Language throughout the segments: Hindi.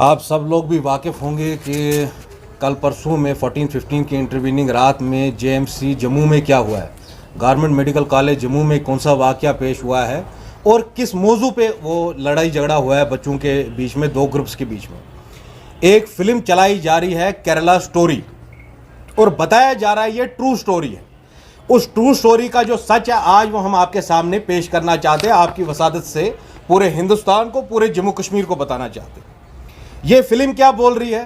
आप सब लोग भी वाकिफ़ होंगे कि कल परसों में 14-15 की इंटरवीनिंग रात में जेएमसी जम्मू में क्या हुआ है, गवर्नमेंट मेडिकल कॉलेज जम्मू में कौन सा वाक़या पेश हुआ है और किस मौजू पे वो लड़ाई झगड़ा हुआ है बच्चों के बीच में, दो ग्रुप्स के बीच में। एक फ़िल्म चलाई जा रही है केरला स्टोरी और बताया जा रहा है ये ट्रू स्टोरी है। उस ट्रू स्टोरी का जो सच है आज वो हम आपके सामने पेश करना चाहते हैं, आपकी वसादत से पूरे हिंदुस्तान को, पूरे जम्मू कश्मीर को बताना चाहते हैं। ये फिल्म क्या बोल रही है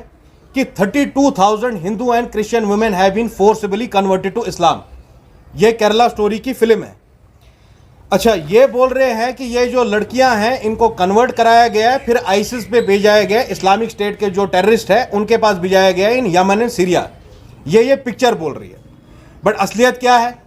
कि 32,000 Hindu and Christian women have been forcibly converted to Islam. ये केरला स्टोरी की फिल्म है। अच्छा, ये बोल रहे हैं कि ये जो लड़कियां हैं इनको कन्वर्ट कराया गया है, फिर आईसिस पे भेजा गया, इस्लामिक स्टेट के जो टेररिस्ट है उनके पास भेजाया गया है इन यमन एंड सीरिया। ये पिक्चर बोल रही है, बट असलियत क्या है?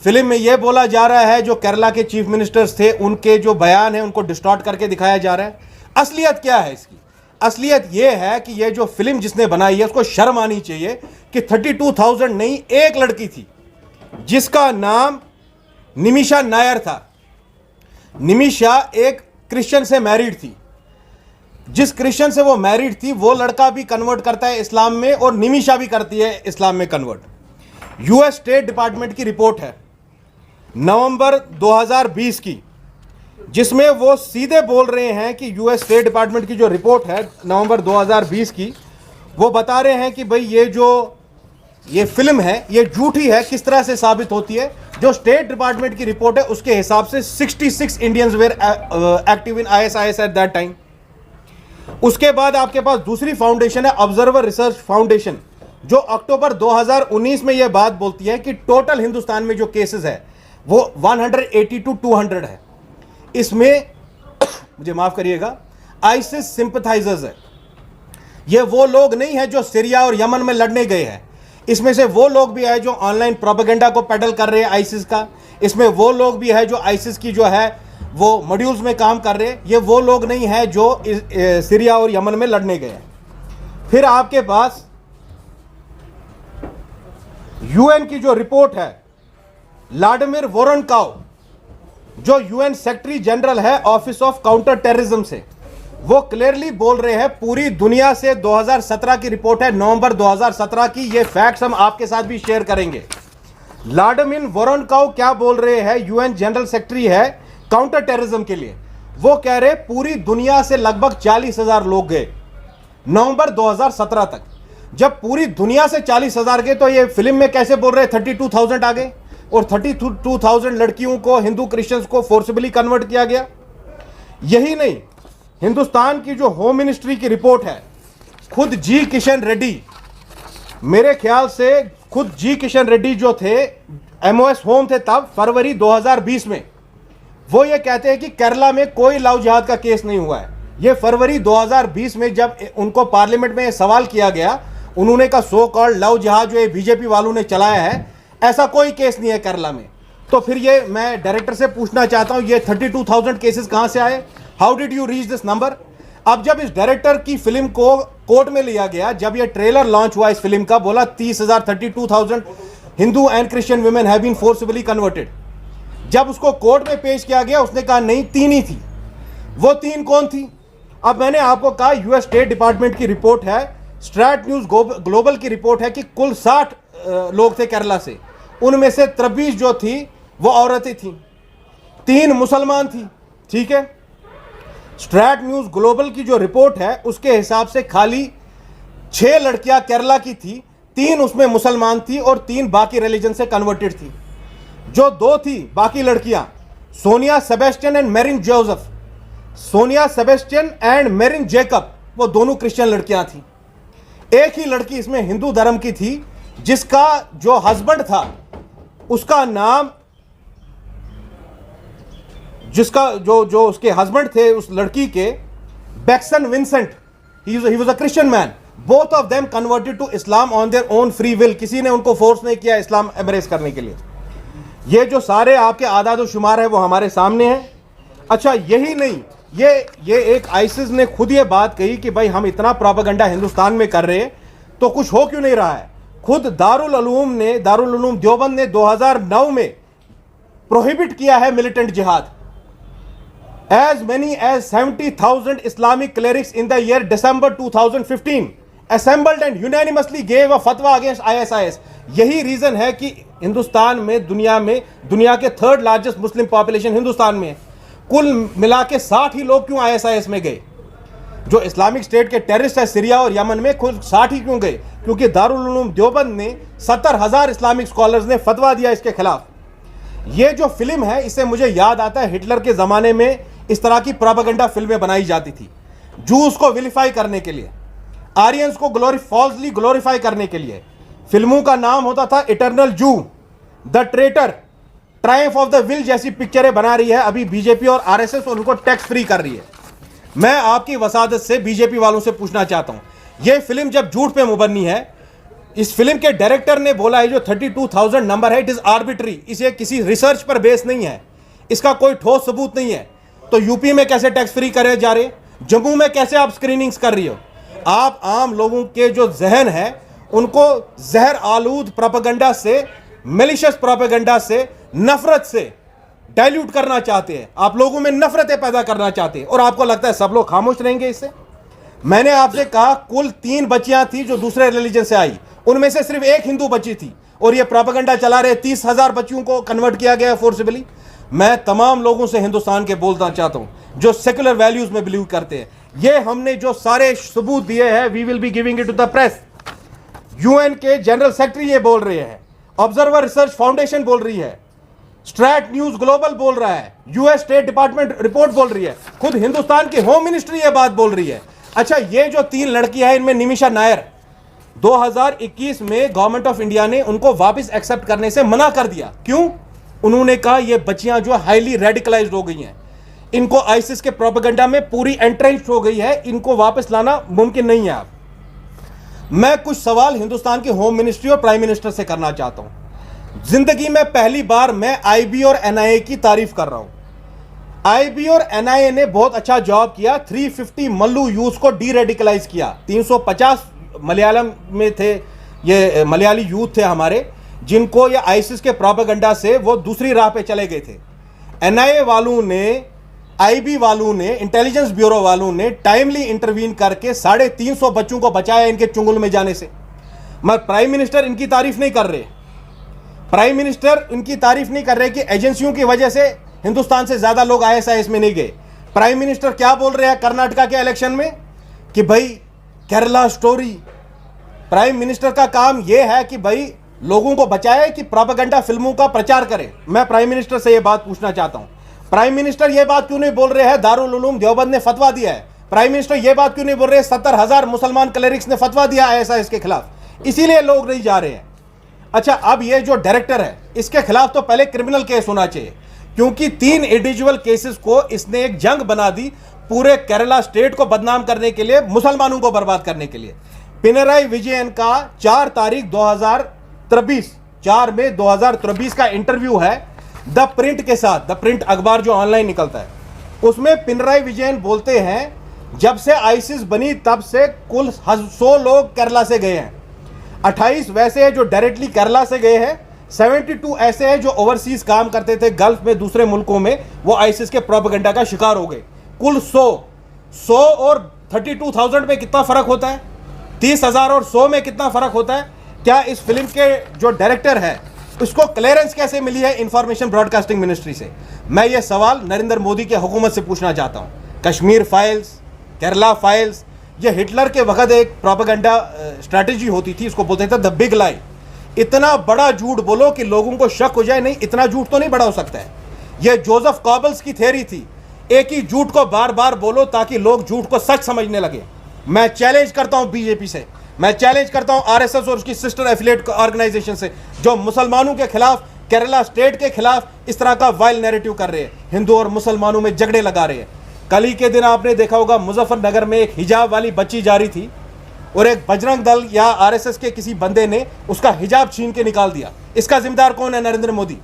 फिल्म में यह बोला जा रहा है जो केरला के चीफ मिनिस्टर्स थे उनके जो बयान है उनको डिस्टॉर्ट करके दिखाया जा रहा है। असलियत क्या है इसकी? असलियत यह है कि यह जो फिल्म जिसने बनाई है उसको शर्म आनी चाहिए कि 32,000 नहीं, एक लड़की थी जिसका नाम निमिषा नायर था। निमिषा एक क्रिश्चियन से मैरिड थी। जिस क्रिश्चियन से वो मैरिड थी वो लड़का भी कन्वर्ट करता है इस्लाम में और निमिषा भी करती है इस्लाम में कन्वर्ट। यूएस स्टेट डिपार्टमेंट की रिपोर्ट है नवंबर 2020 की, जिसमें वो सीधे बोल रहे हैं कि यूएस स्टेट डिपार्टमेंट की जो रिपोर्ट है नवंबर 2020 की, वो बता रहे हैं कि भाई ये फिल्म है ये झूठी है। किस तरह से साबित होती है? जो स्टेट डिपार्टमेंट की रिपोर्ट है उसके हिसाब से 66 Indians were active in ISIS at that time. उसके बाद आपके पास दूसरी फाउंडेशन है ऑब्जर्वर रिसर्च फाउंडेशन, जो अक्टूबर 2019 में यह बात बोलती है कि टोटल हिंदुस्तान में जो केसेस है वो 180 to 200 है। इसमें मुझे माफ करिएगा, आईसिस सिंपथाइजर्स है। ये वो लोग नहीं है जो सीरिया और यमन में लड़ने गए हैं। इसमें से वो लोग भी है जो ऑनलाइन प्रोपेगेंडा को पेडल कर रहे हैं आईसिस का। इसमें वो लोग भी है जो आईसिस की जो है वो मॉड्यूल्स में काम कर रहे हैं। ये वो लोग नहीं है जो सीरिया और यमन में लड़ने गए हैं। फिर आपके पास यूएन की जो रिपोर्ट है, व्लादिमीर वोरोनकोव जो यूएन सेक्रेटरी जनरल है ऑफिस ऑफ काउंटर टेररिज्म से, वो क्लियरली बोल रहे हैं, पूरी दुनिया से 2017 की रिपोर्ट है, नवंबर 2017 की। ये फैक्ट्स हम आपके साथ भी शेयर करेंगे। व्लादिमीर वोरोनकोव क्या बोल रहे हैं, यूएन जनरल सेक्रेटरी है काउंटर टेररिज्म के लिए। वो कह रहे पूरी दुनिया से लगभग 40,000 लोग गए नवंबर 2017 तक। जब पूरी दुनिया से 40,000 गए तो ये फिल्म में कैसे बोल रहे 32,000 आ गए और 32,000 लड़कियों को, हिंदू क्रिश्चियंस को फोर्सिबली कन्वर्ट किया गया। यही नहीं, हिंदुस्तान की जो होम मिनिस्ट्री की रिपोर्ट है, खुद जी किशन रेड्डी, मेरे ख्याल से खुद जी किशन रेड्डी जो थे एमओएस होम थे तब फरवरी 2020 में, वो ये कहते हैं कि केरला में कोई लव जिहाद का केस नहीं हुआ है। ये फरवरी 2020 में जब उनको पार्लियामेंट में सवाल किया गया, उन्होंने कहा सो कॉल्ड लव जिहाद जो ये बीजेपी वालों ने चलाया है, ऐसा कोई केस नहीं है केरला में। तो फिर ये मैं डायरेक्टर से पूछना चाहता हूं, ये 32,000 केसेस कहां से आए? How did you reach this number? अब जब इस डायरेक्टर की फिल्म को कोर्ट में लिया गया, जब ये ट्रेलर लॉन्च हुआ इस फिल्म का, बोला 32,000 Hindu and Christian women have been forcibly converted. जब उसको कोर्ट में पेश किया गया उसने कहा नहीं, 3 ही थी। वो 3 कौन थी? अब मैंने आपको कहा यूएस स्टेट डिपार्टमेंट की रिपोर्ट है, स्ट्रैट न्यूज ग्लोबल की रिपोर्ट है कि कुल 60 लोग थे केरला से, उनमें से 23 जो थी वो औरतें थीं, 3 मुसलमान थी। ठीक है, स्ट्रैट न्यूज ग्लोबल की जो रिपोर्ट है उसके हिसाब से खाली 6 लड़कियां केरला की थी, 3 उसमें मुसलमान थी और 3 बाकी रिलीजन से कन्वर्टेड थी। जो 2 थी बाकी लड़कियां, Sonia Sebastian and marine Joseph, Sonia Sebastian and marine Jacob, वो दोनों क्रिश्चियन लड़कियां थी। एक ही लड़की इसमें हिंदू धर्म की थी, जिसका जो हस्बैंड था उसका नाम, जिसका जो उसके हस्बैंड थे उस लड़की के, बैक्सन Vincent, he was a Christian man. Both of them converted to Islam on their own free will. किसी ने उनको फोर्स नहीं किया इस्लाम एम्ब्रेस करने के लिए। ये जो सारे आपके आदाद शुमार है वो हमारे सामने है। अच्छा, यही नहीं, ये एक आईसिस ने खुद ये बात कही कि भाई हम इतना प्रोपेगेंडा हिंदुस्तान में कर रहे हैं तो कुछ हो क्यों नहीं रहा है। खुद दारुल उलूम देवबंद ने 2009 में प्रोहिबिट किया है मिलिटेंट जिहाद। as many as 70,000 Islamic clerics in the year December 2015 assembled and unanimously gave a fatwa against ISIS. यही रीजन है कि हिंदुस्तान में दुनिया के third largest Muslim population Hindustan में है। कुल मिला के 60 ही लोग क्यों ISIS में गए? जो इस्लामिक स्टेट के टेररिस्ट है सीरिया और यमन में, खुद 60 ही क्यों गए? क्योंकि दारुल उलूम देवबंद ने 70,000 इस्लामिक स्कॉलर्स ने फतवा दिया इसके खिलाफ। ये जो फिल्म है इससे मुझे याद आता है हिटलर के ज़माने में इस तरह की प्रोपेगेंडा फिल्में बनाई जाती थी, जूस को विलिफाई करने के लिए, आर्यंस को फॉल्सली ग्लोरीफाई करने के लिए। फिल्मों का नाम होता था इटर्नल जू, the traitor, Triumph of the will जैसी पिक्चरें बना रही है अभी बीजेपी और आरएसएस, और उनको टैक्स फ्री कर रही है। मैं आपकी वसादत से बीजेपी वालों से पूछना चाहता हूं, यह फिल्म जब झूठ पे मुबन्नी है, इस फिल्म के डायरेक्टर ने बोला है जो 32,000 नंबर है इट इज आर्बिट्री, इसे किसी रिसर्च पर बेस नहीं है, इसका कोई ठोस सबूत नहीं है। तो यूपी में कैसे टैक्स फ्री करे जा रहे, जम्मू में कैसे आप स्क्रीनिंग्स कर रही हो? आप आम लोगों के जो जहन है उनको जहर आलूद प्रोपेगेंडा से, मेलिशियस प्रोपेगेंडा से, नफरत से डाइल्यूट करना चाहते हैं। आप लोगों में नफरतें पैदा करना चाहते हैं और आपको लगता है सब लोग खामोश रहेंगे इससे। मैंने आपसे कहा कुल 3 बच्चियां थी जो दूसरे रिलीजन से आई, उनमें से सिर्फ एक हिंदू बच्ची थी और ये प्रोपेगेंडा चला रहे 30,000 बच्चियों को कन्वर्ट किया गया फोर्सिबली। मैं तमाम लोगों से हिंदुस्तान के बोलना चाहता हूं जो सेकुलर वैल्यूज में बिलीव करते हैं, ये हमने जो सारे सबूत दिए हैं we will be giving it to the press. UN के जनरल सेक्रेटरी ये बोल रहे हैं, ऑब्जर्वर रिसर्च फाउंडेशन बोल रही है, स्ट्रैट न्यूज ग्लोबल बोल रहा है, यूएस स्टेट डिपार्टमेंट रिपोर्ट बोल रही है, खुद हिंदुस्तान की होम मिनिस्ट्री ये बात बोल रही है। अच्छा, ये जो 3 लड़कियां हैं इनमें निमिषा नायर, 2021 में गवर्नमेंट ऑफ इंडिया ने उनको वापस एक्सेप्ट करने से मना कर दिया। क्यों? उन्होंने कहा ये बच्चियां जो हाईली रेडिकलाइज्ड हो गई हैं, इनको आईसिस के प्रोपेगेंडा में पूरी एंट्रेंच हो गई है, इनको वापस लाना मुमकिन नहीं है। आप मैं कुछ सवाल हिंदुस्तान की होम मिनिस्ट्री और प्राइम मिनिस्टर से करना चाहता हूं। जिंदगी में पहली बार मैं आईबी और एनआईए की तारीफ कर रहा हूं। आईबी और एनआईए ने बहुत अच्छा जॉब किया, 350 मल्लू यूथ को डी रेडिकलाइज किया। 350 मलयालम में थे, ये मलयाली यूथ थे हमारे, जिनको ये आईसिस के प्रोपेगेंडा से वो दूसरी राह पे चले गए थे। एनआईए वालों ने, आईबी वालों ने, इंटेलिजेंस ब्यूरो वालों ने टाइमली इंटरवीन करके 350 बच्चों को बचाया इनके चुंगल में जाने से। मगर प्राइम मिनिस्टर इनकी तारीफ नहीं कर रहे। प्राइम मिनिस्टर इनकी तारीफ नहीं कर रहे कि एजेंसियों की वजह से हिंदुस्तान से ज्यादा लोग आईएसआईएस में नहीं गए। प्राइम मिनिस्टर क्या बोल रहे हैं कर्नाटका के इलेक्शन में कि भाई केरला स्टोरी। प्राइम मिनिस्टर का काम यह है कि भाई लोगों को बचाए कि प्रोपेगेंडा फिल्मों का प्रचार करे। मैं प्राइम मिनिस्टर से यह बात पूछना चाहता हूं, प्राइम मिनिस्टर यह बात क्यों नहीं बोल रहे हैं दारुल उलूम देवबंद ने फतवा दिया है? प्राइम मिनिस्टर यह बात क्यों नहीं बोल रहे 70,000 मुसलमान क्लेरिक्स ने फतवा दिया आईएसआईएस के खिलाफ? इसीलिए लोग नहीं जा रहे हैं। अच्छा, अब ये जो डायरेक्टर है इसके खिलाफ तो पहले क्रिमिनल केस होना चाहिए, क्योंकि 3 इंडिविजुअल केसेस को इसने एक जंग बना दी पूरे केरला स्टेट को बदनाम करने के लिए, मुसलमानों को बर्बाद करने के लिए। पिनराई विजयन का 4 मई 2023 का इंटरव्यू है द प्रिंट के साथ, द प्रिंट अखबार जो ऑनलाइन निकलता है, उसमें पिनराई विजयन बोलते हैं जब से आईसिस बनी तब से कुल 100 लोग केरला से गए हैं। 28 वैसे हैं जो डायरेक्टली केरला से गए हैं, 72 ऐसे हैं जो ओवरसीज काम करते थे गल्फ में, दूसरे मुल्कों में, वो आईसिस के प्रोपेगेंडा का शिकार हो गए। कुल 100 और 32,000 में कितना फर्क होता है? 30,000 और 100 में कितना फर्क होता है? क्या इस फिल्म के जो डायरेक्टर है उसको क्लियरेंस कैसे मिली है इंफॉर्मेशन ब्रॉडकास्टिंग मिनिस्ट्री से? मैं ये सवाल नरेंद्र मोदी की हुकूमत से पूछना चाहता हूँ। कश्मीर फाइल्स, केरला फाइल्स, ये हिटलर के वक्त एक प्रोपेगेंडा स्ट्रैटेजी होती थी, इसको बोलते थे द बिग लाई। इतना बड़ा झूठ बोलो कि लोगों को शक हो जाए, नहीं इतना झूठ तो नहीं बड़ा हो सकता है। यह जोसेफ गॉबल्स की थ्योरी थी, एक ही झूठ को बार बार बोलो ताकि लोग झूठ को सच समझने लगे। मैं चैलेंज करता हूं बीजेपी से, मैं चैलेंज करता हूं आरएसएस और उसकी सिस्टर एफिलिएट ऑर्गेनाइजेशन से, जो मुसलमानों के खिलाफ, केरला स्टेट के खिलाफ इस तरह का वाइल्ड नैरेटिव कर रहे हैं, हिंदू और मुसलमानों में झगड़े लगा रहे हैं। कल ही के दिन आपने देखा होगा मुजफ्फरनगर में एक हिजाब वाली बच्ची जा रही थी और एक बजरंग दल या आरएसएस के किसी बंदे ने उसका हिजाब छीन के निकाल दिया। इसका जिम्मेदार कौन है? नरेंद्र मोदी।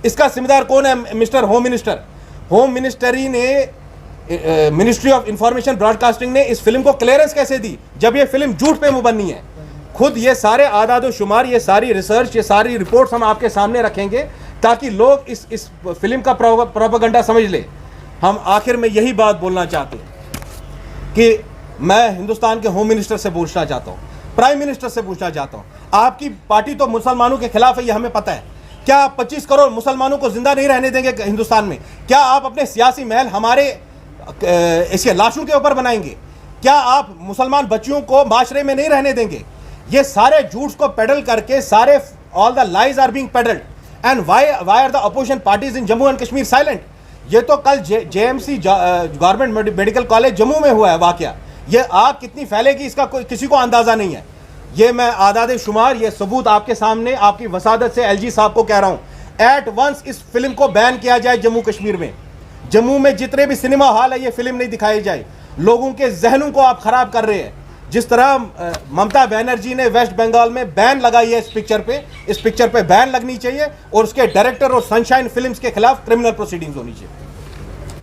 इसका जिम्मेदार कौन है? Mister home minister. Home ministry ने, मिनिस्ट्री ऑफ इंफॉर्मेशन ब्रॉडकास्टिंग ने इस फिल्म को क्लियरेंस कैसे दी जब ये फिल्म झूठ पे मुबन्नी है? खुद ये सारे आदाद शुमार, ये सारी रिसर्च, ये सारी रिपोर्ट्स हम आपके सामने रखेंगे ताकि लोग इस फिल्म का प्रोपेगेंडा समझ ले। हम आखिर में यही बात बोलना चाहते हैं कि मैं हिंदुस्तान के होम मिनिस्टर से पूछना चाहता हूँ, प्राइम मिनिस्टर से पूछना चाहता हूँ, आपकी पार्टी तो मुसलमानों के खिलाफ है, ये हमें पता है। क्या आप 25 करोड़ मुसलमानों को जिंदा नहीं रहने देंगे हिंदुस्तान में? क्या आप अपने सियासी महल हमारे इसके लाशों के ऊपर बनाएंगे? क्या आप मुसलमान बच्चियों को माशरे में नहीं रहने देंगे? ये सारे झूठ को पेडल करके सारे all the lies are being peddled and why are the opposition parties in Jammu and Kashmir silent? ये तो कल JMC government medical college Jammu में हुआ है वाकया। ये आग कितनी फैलेगी इसका कोई किसी को अंदाजा नहीं है। ये मैं आदाद शुमार ये सबूत आपके सामने आपकी वसादत से एलजी साहब को कह रहा हूं, एट वंस इस फिल्म को बैन किया जाए जम्मू कश्मीर में। जम्मू में जितने भी सिनेमा हॉल है ये फिल्म नहीं दिखाई जाए। लोगों के जहनों को आप खराब कर रहे हैं। जिस तरह ममता बनर्जी ने वेस्ट बंगाल में बैन लगाई है इस पिक्चर पे बैन लगनी चाहिए और उसके डायरेक्टर और सनशाइन फिल्म्स के खिलाफ क्रिमिनल प्रोसीडिंग्स होनी चाहिए।